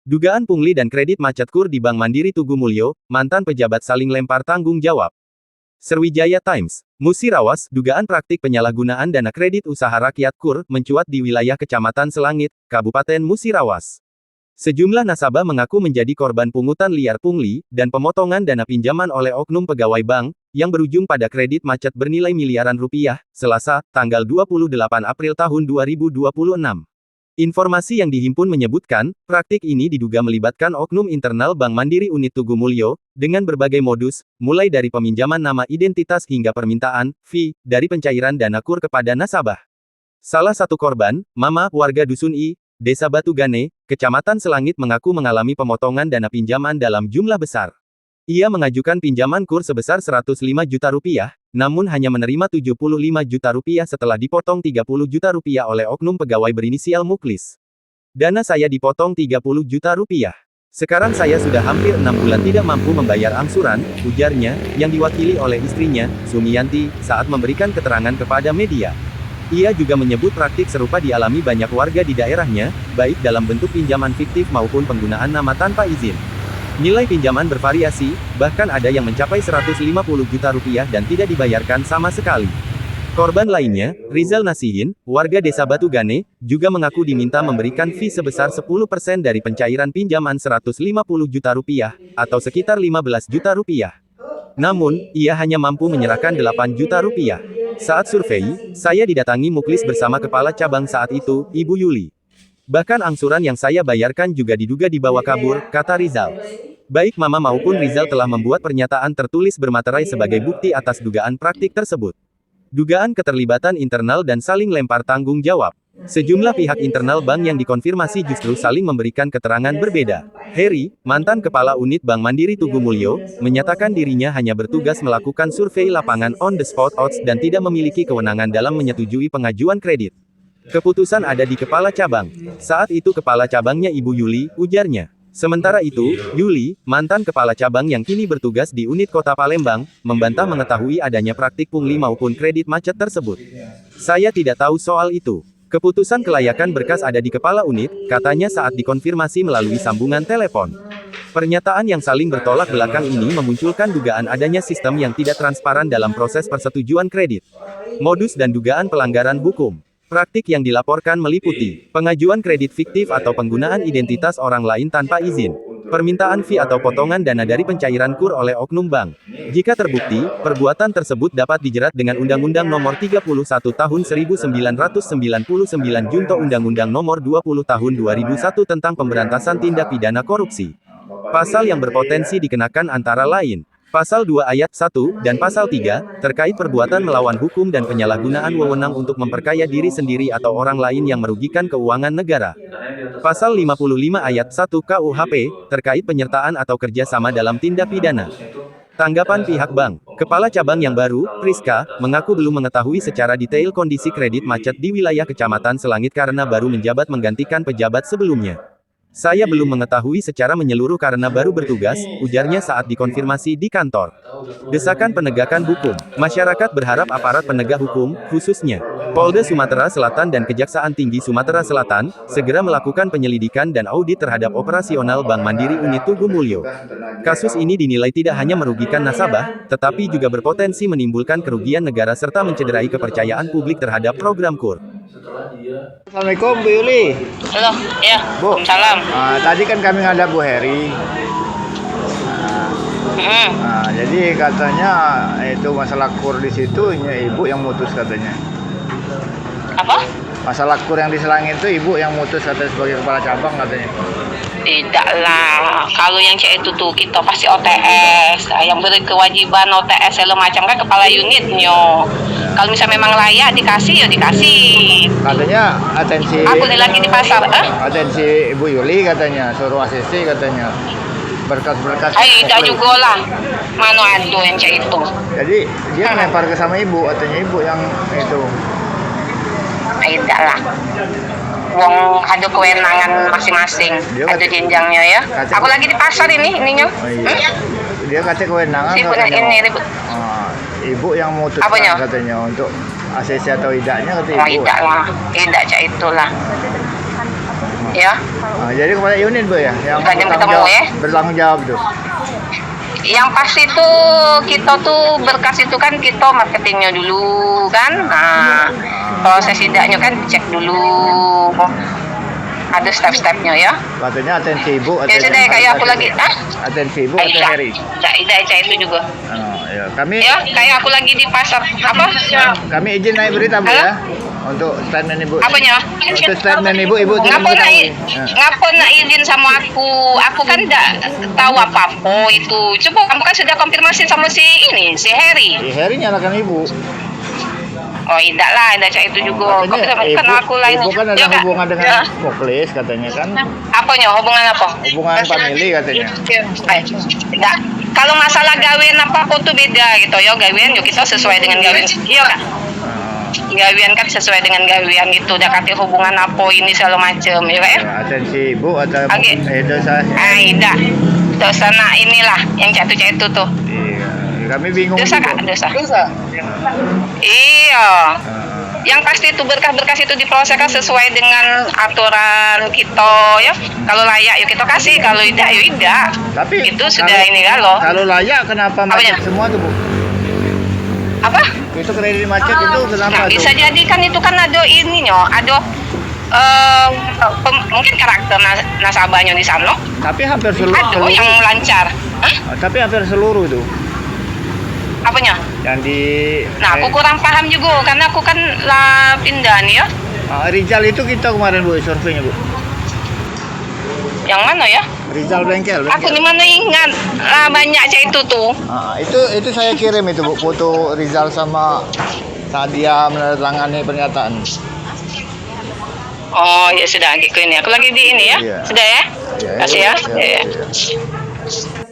Dugaan pungli dan kredit macet KUR di Bank Mandiri Tugu Mulyo, mantan pejabat saling lempar tanggung jawab. Sriwijaya Times, Musirawas, dugaan praktik penyalahgunaan dana kredit usaha rakyat KUR, mencuat di wilayah Kecamatan Selangit, Kabupaten Musirawas. Sejumlah nasabah mengaku menjadi korban pungutan liar pungli, dan pemotongan dana pinjaman oleh oknum pegawai bank, yang berujung pada kredit macet bernilai miliaran rupiah, Selasa, tanggal 28 April tahun 2026. Informasi yang dihimpun menyebutkan, praktik ini diduga melibatkan oknum internal Bank Mandiri Unit Tugu Mulyo, dengan berbagai modus, mulai dari peminjaman nama identitas hingga permintaan fee dari pencairan dana KUR kepada nasabah. Salah satu korban, Mama, warga Dusun I, Desa Batu Gane, Kecamatan Selangit mengaku mengalami pemotongan dana pinjaman dalam jumlah besar. Ia mengajukan pinjaman KUR sebesar 105 juta rupiah, namun hanya menerima 75 juta rupiah setelah dipotong 30 juta rupiah oleh oknum pegawai berinisial Muklis. Dana saya dipotong 30 juta rupiah. Sekarang saya sudah hampir 6 bulan tidak mampu membayar angsuran, ujarnya, yang diwakili oleh istrinya, Sumiyanti, saat memberikan keterangan kepada media. Ia juga menyebut praktik serupa dialami banyak warga di daerahnya, baik dalam bentuk pinjaman fiktif maupun penggunaan nama tanpa izin. Nilai pinjaman bervariasi, bahkan ada yang mencapai 150 juta rupiah dan tidak dibayarkan sama sekali. Korban lainnya, Rizal Nasihin, warga Desa Batu Gane, juga mengaku diminta memberikan fee sebesar 10% dari pencairan pinjaman 150 juta rupiah, atau sekitar 15 juta rupiah. Namun, ia hanya mampu menyerahkan 8 juta rupiah. Saat survei, saya didatangi Muklis bersama kepala cabang saat itu, Ibu Yuli. Bahkan angsuran yang saya bayarkan juga diduga dibawa kabur, kata Rizal. Baik Mama maupun Rizal telah membuat pernyataan tertulis bermaterai sebagai bukti atas dugaan praktik tersebut. Dugaan keterlibatan internal dan saling lempar tanggung jawab. Sejumlah pihak internal bank yang dikonfirmasi justru saling memberikan keterangan berbeda. Heri, mantan kepala unit Bank Mandiri Tugu Mulyo, menyatakan dirinya hanya bertugas melakukan survei lapangan on the spot odds dan tidak memiliki kewenangan dalam menyetujui pengajuan kredit. Keputusan ada di kepala cabang. Saat itu kepala cabangnya Ibu Yuli, ujarnya. Sementara itu, Yuli, mantan kepala cabang yang kini bertugas di unit Kota Palembang, membantah mengetahui adanya praktik pungli maupun kredit macet tersebut. Saya tidak tahu soal itu. Keputusan kelayakan berkas ada di kepala unit, katanya saat dikonfirmasi melalui sambungan telepon. Pernyataan yang saling bertolak belakang ini memunculkan dugaan adanya sistem yang tidak transparan dalam proses persetujuan kredit. Modus dan dugaan pelanggaran hukum. Praktik yang dilaporkan meliputi pengajuan kredit fiktif atau penggunaan identitas orang lain tanpa izin, permintaan fee atau potongan dana dari pencairan KUR oleh oknum bank. Jika terbukti, perbuatan tersebut dapat dijerat dengan Undang-Undang Nomor 31 Tahun 1999 junto Undang-Undang Nomor 20 Tahun 2001 tentang Pemberantasan Tindak Pidana Korupsi. Pasal yang berpotensi dikenakan antara lain Pasal 2 Ayat 1, dan Pasal 3, terkait perbuatan melawan hukum dan penyalahgunaan wewenang untuk memperkaya diri sendiri atau orang lain yang merugikan keuangan negara. Pasal 55 Ayat 1 KUHP, terkait penyertaan atau kerjasama dalam tindak pidana. Tanggapan pihak bank, Kepala Cabang yang baru, Priska, mengaku belum mengetahui secara detail kondisi kredit macet di wilayah Kecamatan Selangit karena baru menjabat menggantikan pejabat sebelumnya. Saya belum mengetahui secara menyeluruh karena baru bertugas, ujarnya saat dikonfirmasi di kantor. Desakan penegakan hukum. Masyarakat berharap aparat penegak hukum, khususnya Polda Sumatera Selatan dan Kejaksaan Tinggi Sumatera Selatan, segera melakukan penyelidikan dan audit terhadap operasional Bank Mandiri Unit Tugu Mulyo. Kasus ini dinilai tidak hanya merugikan nasabah, tetapi juga berpotensi menimbulkan kerugian negara serta mencederai kepercayaan publik terhadap program KUR. Assalamualaikum Bu Yuli. Halo, ya. Bu, Salam. tadi kan kami ngadap Bu Heri. Jadi katanya itu masalah KUR di situ, ibu yang mutus katanya. Apa? Masalah KUR yang di Selangit itu ibu yang mutus katanya sebagai kepala cabang katanya. Tidak lah. Kalau yang cek itu tuh kita pasti OTS. Nah, yang beri kewajiban OTS segala macam kan kepala unitnya. Kalau misalnya memang layak dikasih ya dikasih. Katanya atensi. Aku lagi di pasar. Atensi Ibu Yuli katanya, suruh asisi katanya. Berkas-berkas. Tidak juga lah. Mana ada yang cek itu. Jadi dia melempar ke sama ibu, katanya ibu yang itu. Tidak lah. Wong ada kewenangan masing-masing, ada jenjangnya ya. Aku lagi di pasar ininya. Oh, iya. Dia katanya kewenangan. Ini ribut. Ibu yang memutuskan katanya untuk ACC atau tidaknya kata ibu. Tidak lah, tidak cak itulah. Ya. Jadi kepala unit Bu ya, yang Kita jam ketemu ya. bertanggung jawab tuh. Yang pasti tuh kita tuh berkas itu kan kita marketingnya dulu kan. Nah, proses tidaknya kan cek dulu. Ada step-stepnya ya. Katanya atensi Ibu, Ya sudah kayak aku lagi. Atensi Ibu, atensi Heri. Tidak itu juga. Ya, kami Ya, kayak aku lagi di pasar apa? kami izin naik berita Bu ya. Untuk statement Ibu. Apanya? Untuk statement Ibu tidak Ngapa nak mengetahui. ngapa nak izin sama aku? Aku kan tidak tahu apa-apa itu. Coba kamu kan sudah konfirmasi sama si Heri. Heri nyalakan Ibu. Oh, tidak lah, tidak cak itu juga. Kan aku lain. Ibu kan ada Ya, Kak? hubungan dengan Ya. Poklis katanya kan. Apanya? Hubungan apa? Hubungan family katanya. Tidak. Kalau masalah gawean apa itu beda gitu ya. Gawean yuk kita sesuai dengan gawean. Iya Kak. Gawean kan sesuai dengan gawean gitu. Udah kata hubungan apa ini segala macam ya Kak ya. Atensi Ibu atau Oke. dosa. Tidak. Dosa nak inilah yang catu-catu tuh. Iya. Kami bingung. Dosa juga. Kak, dosa. Iya. Yang pasti itu berkas-berkas itu diproseskan sesuai dengan aturan kita ya. Kalau layak yuk kita kasih, kalau tidak yuk tidak. Tapi Itu sudah ini kalau. Kalau layak kenapa macet Apanya? semua tuh Bu? Apa? Itu kredit macet itu kenapa Nah, tuh? bisa jadi kan itu kan ada ininya, ada mungkin karakter nasabahnya di sana. Tapi hampir Ada seluruh. yang lancar. Hah? Tapi hampir seluruh itu. Apanya? Yang di Nah, aku kurang paham juga karena aku kan lah pindah nih ya. Rizal itu kita kemarin Bu surveinya Bu. Yang mana ya? Rizal bengkel. Aku di mana ingat lah banyak cak itu tuh. Itu saya kirim itu Bu foto Rizal sama saat dia menandatangani pernyataan. Oh ya sudah, gitu ini. Aku lagi di ini ya. Iya. Sudah ya? Iya, Kasih ya. iya, Iya. iya.